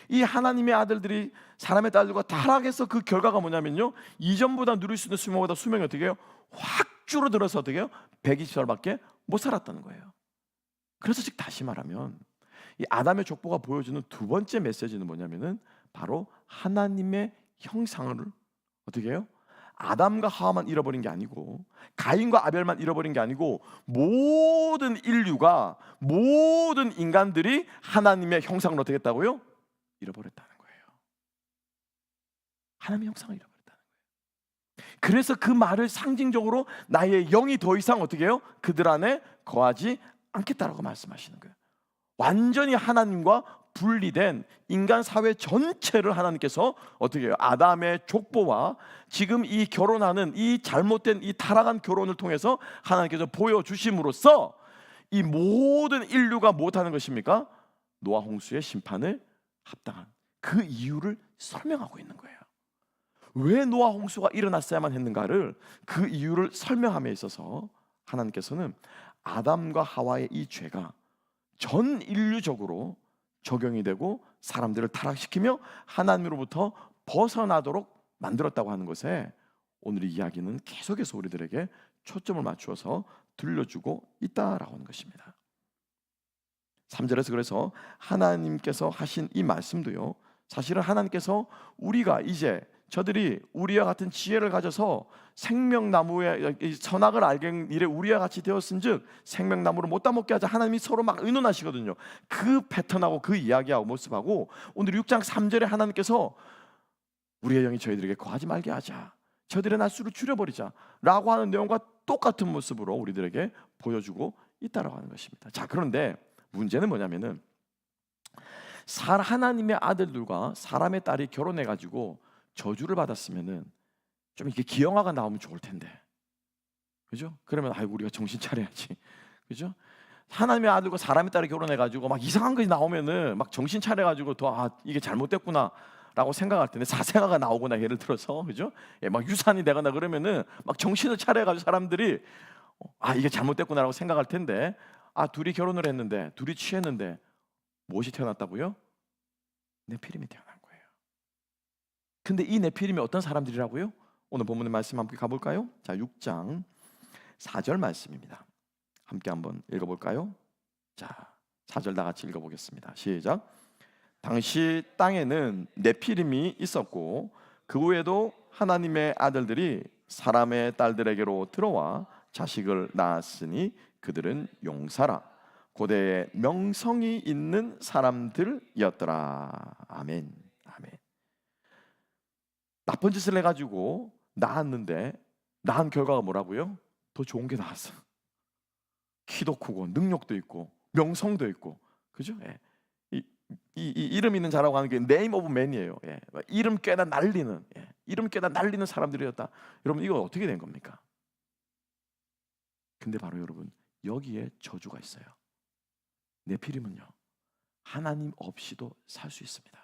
이 하나님의 아들들이 사람의 딸들과 타락해서 그 결과가 뭐냐면요, 이전보다 누릴 수 있는 수명보다 수명이 어떻게 해요? 확 줄어들어서 어떻게 해요? 120살밖에 못 살았다는 거예요. 그래서 즉 다시 말하면 이 아담의 족보가 보여주는 두 번째 메시지는 뭐냐면은 바로 하나님의 형상을 어떻게 해요? 아담과 하와만 잃어버린 게 아니고, 가인과 아벨만 잃어버린 게 아니고, 모든 인류가, 모든 인간들이 하나님의 형상을 어떻게 했다고요? 잃어버렸다는 거예요. 하나님의 형상을 잃어버렸다는 거예요. 그래서 그 말을 상징적으로 나의 영이 더 이상 어떻게 해요? 그들 안에 거하지 않겠다라고 말씀하시는 거예요. 완전히 하나님과 분리된 인간 사회 전체를 하나님께서 어떻게 해요? 아담의 족보와 지금 이 결혼하는 이 잘못된 이 타락한 결혼을 통해서 하나님께서 보여주심으로써 이 모든 인류가 못하는 것입니까? 노아 홍수의 심판을 합당한 그 이유를 설명하고 있는 거예요. 왜 노아 홍수가 일어났어야만 했는가를, 그 이유를 설명함에 있어서 하나님께서는 아담과 하와의 이 죄가 전 인류적으로 적용이 되고 사람들을 타락시키며 하나님으로부터 벗어나도록 만들었다고 하는 것에 오늘 이 이야기는 계속해서 우리들에게 초점을 맞추어서 들려주고 있다라고 하는 것입니다. 3절에서 그래서 하나님께서 하신 이 말씀도요, 사실은 하나님께서 우리가 이제 저들이 우리와 같은 지혜를 가져서 생명나무의 이 선악을 알게 이래 우리와 같이 되었은즉 생명나무를 못 따먹게 하자. 하나님이 서로 막 의논하시거든요. 그 패턴하고 그 이야기하고 모습하고 오늘 6장 3절에 하나님께서 우리의 영이 저희들에게 거하지 말게 하자, 저들의 날수를 줄여버리자 라고 하는 내용과 똑같은 모습으로 우리들에게 보여주고 있다라고 하는 것입니다. 자, 그런데 문제는 뭐냐면은 하나님의 아들들과 사람의 딸이 결혼해가지고 저주를 받았으면은 좀 이렇게 기형아가 나오면 좋을 텐데, 그죠? 그러면 아이고 우리가 정신 차려야지, 그죠? 하나님의 아들과 사람의 딸이 결혼해가지고 막 이상한 것이 나오면은 막 정신 차려가지고 이게 잘못됐구나 라고 생각할 텐데, 사생아가 나오거나 예를 들어서, 그죠? 예, 막 유산이 되거나 그러면은 막 정신을 차려가지고 사람들이 이게 잘못됐구나라고 생각할 텐데, 둘이 결혼을 했는데, 둘이 취했는데 무엇이 태어났다고요? 네피림이 태어난 거예요. 근데 이 네피림이 어떤 사람들이라고요? 오늘 본문의 말씀 함께 가볼까요? 자, 6장 4절 말씀입니다. 함께 한번 읽어볼까요? 자, 4절 다 같이 읽어보겠습니다. 시작. 당시 땅에는 네피림이 있었고 그 후에도 하나님의 아들들이 사람의 딸들에게로 들어와 자식을 낳았으니 그들은 용사라, 고대에 명성이 있는 사람들이었더라. 아멘. 아멘. 나쁜 짓을 해가지고 낳았는데 낳은 결과가 뭐라고요? 더 좋은 게 나왔어. 키도 크고 능력도 있고 명성도 있고, 그죠? 예. 이 이름 있는 자라고 하는 게 네임 오브 맨이에요. 예. 이름 꽤나 날리는, 이름 꽤나 날리는 사람들이었다. 여러분, 이거 어떻게 된 겁니까? 근데 바로 여러분, 여기에 저주가 있어요. 네피림은요, 하나님 없이도 살 수 있습니다.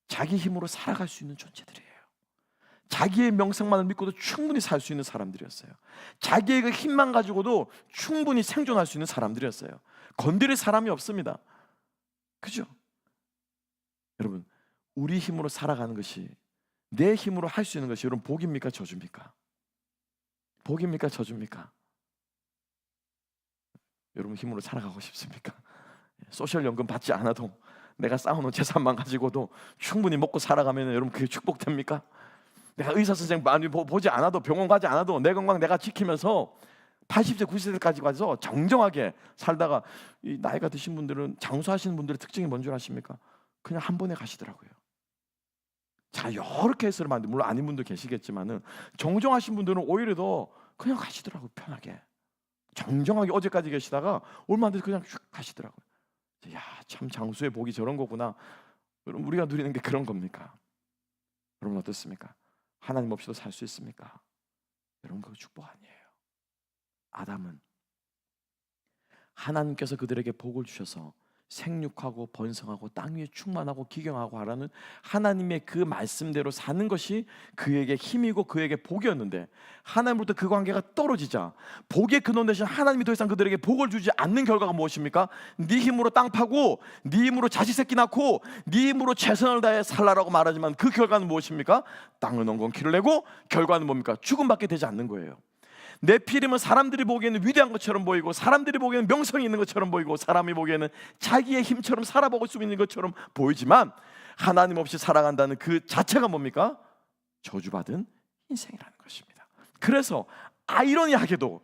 자기 힘으로 살아갈 수 있는 존재들이에요. 자기의 명성만을 믿고도 충분히 살 수 있는 사람들이었어요. 자기의 그 힘만 가지고도 충분히 생존할 수 있는 사람들이었어요. 건드릴 사람이 없습니다. 그죠? 여러분, 우리 힘으로 살아가는 것이, 내 힘으로 할 수 있는 것이 여러분 복입니까, 저주입니까? 복입니까, 저주입니까? 여러분 힘으로 살아가고 싶습니까? 소셜연금 받지 않아도 내가 쌓아놓은 재산만 가지고도 충분히 먹고 살아가면 여러분 그게 축복됩니까? 내가 의사 선생 많이 보지 않아도, 병원 가지 않아도 내 건강 내가 지키면서 80세 90세까지 가서 정정하게 살다가, 이 나이가 드신 분들은, 장수하시는 분들의 특징이 뭔 줄 아십니까? 그냥 한 번에 가시더라고요. 자, 여러 케이스를 만들, 물론 아닌 분도 계시겠지만은 정정하신 분들은 오히려 더 그냥 가시더라고요. 편하게 정정하게 어제까지 계시다가 얼마 안 돼서 그냥 슉 가시더라고요. 야, 참 장수의 복이 저런 거구나. 여러분, 우리가 누리는 게 그런 겁니까? 여러분 어떻습니까? 하나님 없이도 살 수 있습니까? 여러분, 그거 축복 아니에요. 아담은 하나님께서 그들에게 복을 주셔서 생육하고 번성하고 땅 위에 충만하고 기경하고 하라는 하나님의 그 말씀대로 사는 것이 그에게 힘이고 그에게 복이었는데, 하나님으로부터 그 관계가 떨어지자 복의 근원 되신 하나님이 더 이상 그들에게 복을 주지 않는 결과가 무엇입니까? 네 힘으로 땅 파고, 네 힘으로 자식 새끼 낳고, 네 힘으로 최선을 다해 살라라고 말하지만 그 결과는 무엇입니까? 땅을 엉겅퀴를 내고 결과는 뭡니까? 죽음밖에 되지 않는 거예요. 네피림은 사람들이 보기에는 위대한 것처럼 보이고, 사람들이 보기에는 명성이 있는 것처럼 보이고, 사람이 보기에는 자기의 힘처럼 살아볼 수 있는 것처럼 보이지만, 하나님 없이 살아간다는 그 자체가 뭡니까? 저주받은 인생이라는 것입니다. 그래서 아이러니하게도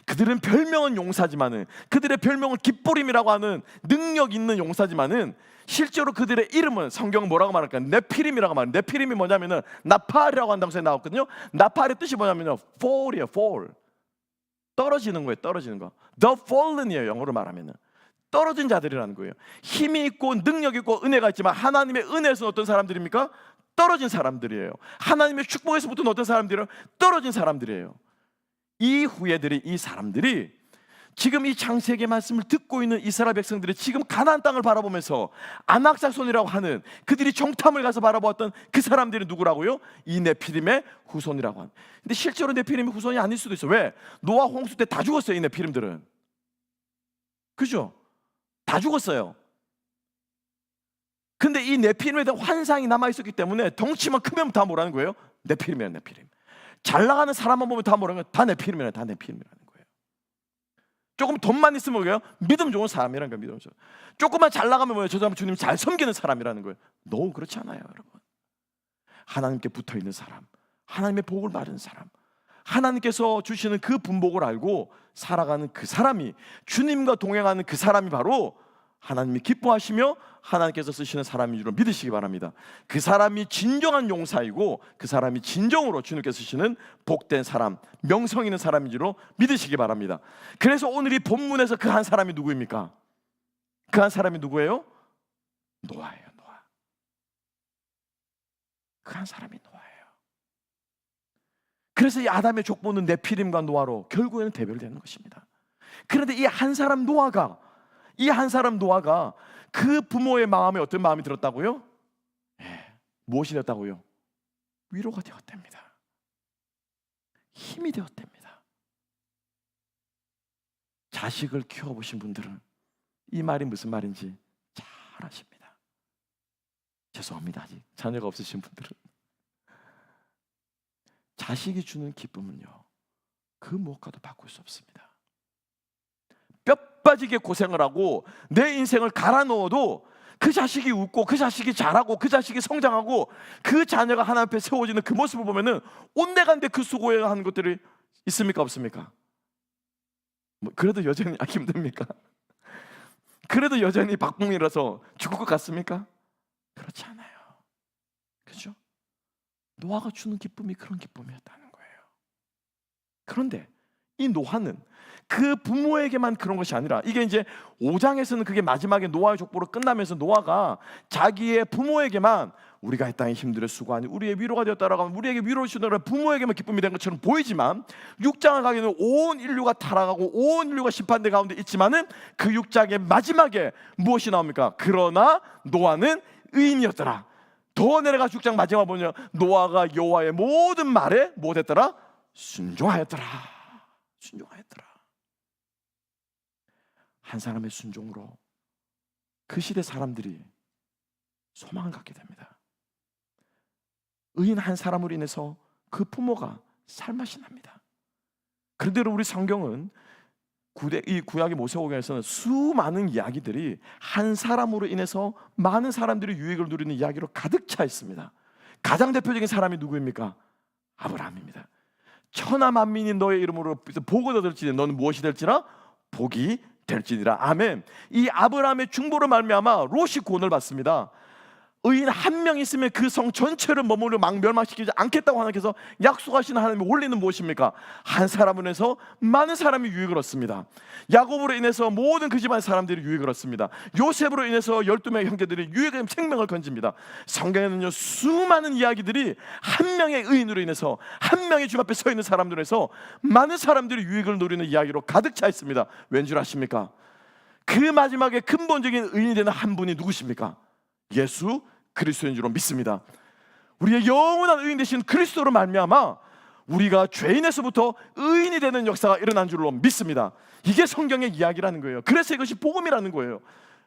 그들은 별명은 용사지만은, 그들의 별명은 깃보림이라고 하는 능력 있는 용사지만은, 실제로 그들의 이름은 성경은 뭐라고 말할까요? 네피림이라고 말해요. 네피림이 뭐냐면은 나팔이라고 한다고 해서 나왔거든요. 나팔의 뜻이 뭐냐면요, fall이에요. fall. 떨어지는 거예요. 떨어지는 거. The fallen이에요. 영어로 말하면은 떨어진 자들이라는 거예요. 힘이 있고 능력 있고 은혜가 있지만 하나님의 은혜에서는 어떤 사람들입니까? 떨어진 사람들이에요. 하나님의 축복에서부터는 어떤 사람들이에요? 떨어진 사람들이에요. 이 후예들이, 이 사람들이 지금 이 창세기의 말씀을 듣고 있는 이스라엘 백성들이 지금 가나안 땅을 바라보면서 아낙자손이라고 하는, 그들이 정탐을 가서 바라보았던 그 사람들이 누구라고요? 이 네피림의 후손이라고 하는. 근데 실제로 네피림의 후손이 아닐 수도 있어. 왜? 노아 홍수 때 다 죽었어요. 이 네피림들은. 그죠? 다 죽었어요. 근데 이 네피림에 대한 환상이 남아있었기 때문에 덩치만 크면 다 뭐라는 거예요? 네피림이야, 네피림. 잘 나가는 사람만 보면 다 뭐라는 거예요? 다 네피림이라, 다 네피림이라는 거예요. 조금 돈만 있으면 뭐예요? 믿음 좋은 사람이라는 거예요. 믿음 좋은. 조금만 잘 나가면 뭐예요? 저 사람 주님 잘 섬기는 사람이라는 거예요. 너무 그렇지 않아요, 여러분. 하나님께 붙어있는 사람, 하나님의 복을 받은 사람, 하나님께서 주시는 그 분복을 알고 살아가는 그 사람이, 주님과 동행하는 그 사람이 바로 하나님이 기뻐하시며 하나님께서 쓰시는 사람인 줄 믿으시기 바랍니다. 그 사람이 진정한 용사이고 그 사람이 진정으로 주님께서 쓰시는 복된 사람, 명성 있는 사람인 줄 믿으시기 바랍니다. 그래서 오늘 이 본문에서 그 한 사람이 누구입니까? 그 한 사람이 누구예요? 노아예요. 노아. 그 한 사람이 노아예요. 그래서 이 아담의 족보는 네피림과 노아로 결국에는 대별되는 것입니다. 그런데 이 한 사람 노아가 그 부모의 마음에 어떤 마음이 들었다고요? 무엇이 되었다고요? 위로가 되었답니다. 힘이 되었답니다. 자식을 키워보신 분들은 이 말이 무슨 말인지 잘 아십니다. 죄송합니다. 아직 자녀가 없으신 분들은 자식이 주는 기쁨은요, 그 무엇과도 바꿀 수 없습니다. 뼈 빠지게 고생을 하고 내 인생을 갈아 넣어도 그 자식이 웃고 그 자식이 자라고 그 자식이 성장하고 그 자녀가 하나님 앞에 세워지는 그 모습을 보면은 온데간데 그 수고해야 하는 것들이 있습니까? 없습니까? 그래도 여전히 힘듭니까? 그래도 여전히 박봉이라서 죽을 것 같습니까? 그렇지 않아요. 그렇죠? 노아가 주는 기쁨이 그런 기쁨이었다는 거예요. 그런데 이 노아는 그 부모에게만 그런 것이 아니라, 이게 이제 5장에서는 그게 마지막에 노아의 족보로 끝나면서 노아가 자기의 부모에게만 우리가 이 땅에 힘들어 수고하니 우리의 위로가 되었다라고 하면 우리에게 위로를 주는 부모에게만 기쁨이 된 것처럼 보이지만 6장을 가기에는 온 인류가 타락하고 온 인류가 심판대 가운데 있지만은 그 6장의 마지막에 무엇이 나옵니까? 그러나 노아는 의인이었더라. 더 내려가 6장 마지막 보면 노아가 여호와의 모든 말에 못했더라? 순종하였더라. 순종하였더라. 한 사람의 순종으로 그 시대 사람들이 소망을 갖게 됩니다. 의인 한 사람으로 인해서 그 부모가 살맛이 납니다. 그런데로 우리 성경은 이 구약의 모세오경에서는 수많은 이야기들이 한 사람으로 인해서 많은 사람들이 유익을 누리는 이야기로 가득 차 있습니다. 가장 대표적인 사람이 누구입니까? 아브라함입니다. 천하 만민이 너의 이름으로 복을 얻을지니 너는 무엇이 될지라? 복이 될지니라. 아멘. 이 아브라함의 중보로 말미암아 롯이 구원을 받습니다. 의인 한 명 있으면 그 성 전체를 머무르 막 멸망시키지 않겠다고 하나님께서 약속하시는 하나님의 원리는 무엇입니까? 한 사람으로 인해서 많은 사람이 유익을 얻습니다. 야곱으로 인해서 모든 그 집안 사람들이 유익을 얻습니다. 요셉으로 인해서 12명의 형제들이 유익의 생명을 건집니다. 성경에는요, 수많은 이야기들이 한 명의 의인으로 인해서, 한 명의 주 앞에 서 있는 사람들로 해서 많은 사람들이 유익을 누리는 이야기로 가득 차 있습니다. 왠 줄 아십니까? 그 마지막에 근본적인 의인이 되는 한 분이 누구십니까? 예수 그리스도인 줄 믿습니다. 우리의 영원한 의인 되신 그리스도로 말미암아 우리가 죄인에서부터 의인이 되는 역사가 일어난 줄로 믿습니다. 이게 성경의 이야기라는 거예요. 그래서 이것이 복음이라는 거예요.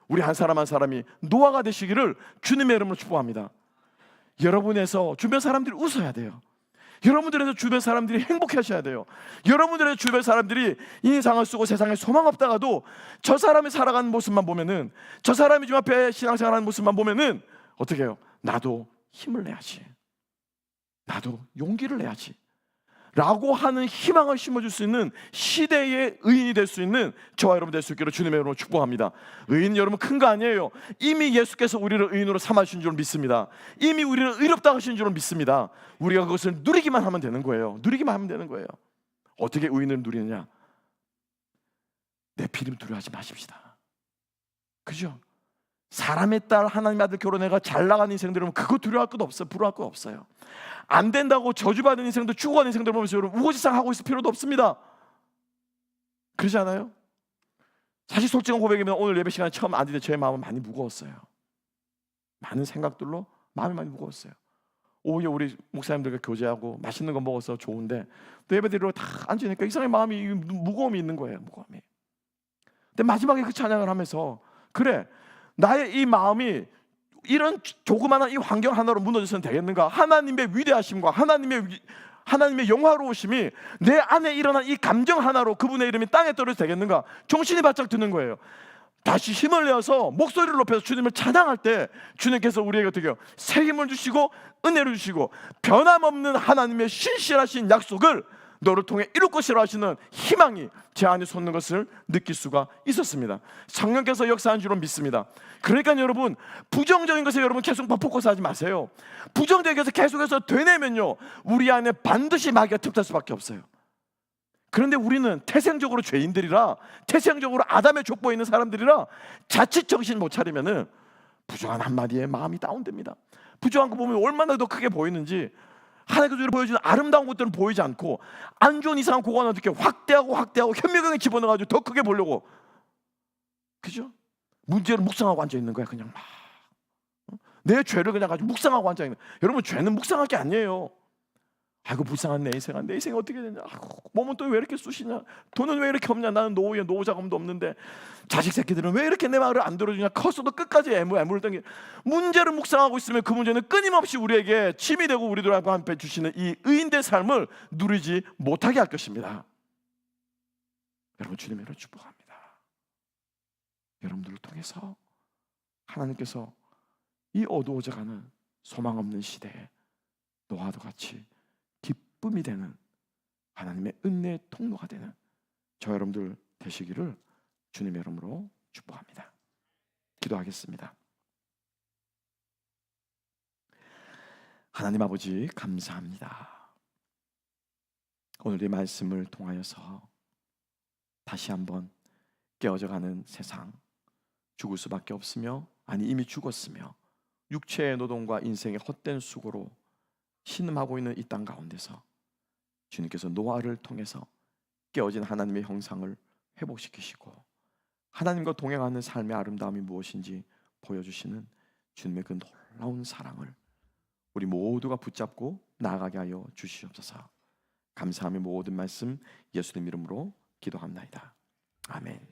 우리 한 사람 한 사람이 노아가 되시기를 주님의 이름으로 축복합니다. 여러분에서 주변 사람들이 웃어야 돼요. 여러분들에서 주변 사람들이 행복하셔야 돼요. 여러분들의 주변 사람들이 인상을 쓰고 세상에 소망 없다가도 저 사람이 살아가는 모습만 보면은, 저 사람이 주 앞에 신앙생활하는 모습만 보면은 어떻게 해요? 나도 힘을 내야지, 나도 용기를 내야지 라고 하는 희망을 심어줄 수 있는 시대의 의인이 될 수 있는 저와 여러분 될 수 있기를 주님의 이름으로 축복합니다. 의인 여러분 큰 거 아니에요. 이미 예수께서 우리를 의인으로 삼아주신 줄 믿습니다. 이미 우리를 의롭다 하신 줄 믿습니다. 우리가 그것을 누리기만 하면 되는 거예요. 누리기만 하면 되는 거예요. 어떻게 의인을 누리느냐? 네피림 두려워하지 마십시다. 그죠? 사람의 딸 하나님의 아들 결혼해가 잘 나가는 인생들은 그거 두려워할 것도 없어요. 부러워할 것 없어요. 안 된다고 저주받은 인생들, 죽어가는 인생들 보면서 여러분 우거지상 하고 있을 필요도 없습니다. 그러지 않아요? 사실 솔직한 고백이면 오늘 예배 시간에 처음 앉을 때 저의 마음은 많이 무거웠어요. 많은 생각들로 마음이 많이 무거웠어요. 오히려 우리 목사님들과 교제하고 맛있는 거 먹어서 좋은데 또 예배 드리러 다 앉으니까 이상하게 마음이 무거움이 있는 거예요. 무거움이. 근데 마지막에 그 찬양을 하면서 그래, 나의 이 마음이 이런 조그마한 이 환경 하나로 무너져서는 되겠는가? 하나님의 위대하심과 하나님의 영화로우심이 내 안에 일어난 이 감정 하나로 그분의 이름이 땅에 떨어져 되겠는가? 정신이 바짝 드는 거예요. 다시 힘을 내어서 목소리를 높여서 주님을 찬양할 때 주님께서 우리에게 어떻게 해요? 새 힘을 주시고 은혜를 주시고 변함없는 하나님의 신실하신 약속을 너를 통해 이룰 것이라 하시는 희망이 제 안에 솟는 것을 느낄 수가 있었습니다. 성령께서 역사한 줄로 믿습니다. 그러니까 여러분, 부정적인 것에 여러분 계속 포커스하지 마세요. 부정적인 것을 계속해서 되뇌면요, 우리 안에 반드시 마귀가 틈탈 수밖에 없어요. 그런데 우리는 태생적으로 죄인들이라, 태생적으로 아담의 족보에 있는 사람들이라 자칫 정신 못 차리면은 부정한 한마디에 마음이 다운됩니다. 부정한 거 보면 얼마나 더 크게 보이는지, 하나님께서 우리를 보여주는 아름다운 것들은 보이지 않고 안 좋은 이상한 고관을 어떻게 확대하고 현미경에 집어넣어가지고 더 크게 보려고, 그죠? 문제를 묵상하고 앉아 있는 거야. 그냥 막 내 죄를 그냥 가지고 묵상하고 앉아 있는. 여러분, 죄는 묵상할 게 아니에요. 아이고 불쌍한 내 인생아, 내 인생이 어떻게 되냐, 몸은 또 왜 이렇게 쑤시냐, 돈은 왜 이렇게 없냐, 나는 노후에 노후 자금도 없는데 자식 새끼들은 왜 이렇게 내 말을 안 들어주냐, 컸어도 끝까지 애물던 게, 문제를 묵상하고 있으면 그 문제는 끊임없이 우리에게 침이 되고 우리들 앞에 주시는 이 의인된 삶을 누리지 못하게 할 것입니다. 여러분, 주님의 이름으로 축복합니다. 여러분들을 통해서 하나님께서 이 어두워져가는 소망 없는 시대에 노아도 같이 기쁨이 되는 하나님의 은혜의 통로가 되는 저 여러분들 되시기를 주님의 이름으로 축복합니다. 기도하겠습니다. 하나님 아버지, 감사합니다. 오늘 이 말씀을 통하여서 다시 한번 깨어져가는 세상, 죽을 수밖에 없으며, 아니 이미 죽었으며 육체의 노동과 인생의 헛된 수고로 신음하고 있는 이 땅 가운데서 주님께서 노아를 통해서 깨어진 하나님의 형상을 회복시키시고 하나님과 동행하는 삶의 아름다움이 무엇인지 보여주시는 주님의 그 놀라운 사랑을 우리 모두가 붙잡고 나아가게 하여 주시옵소서. 감사하며 모든 말씀 예수님 이름으로 기도합나이다. 아멘.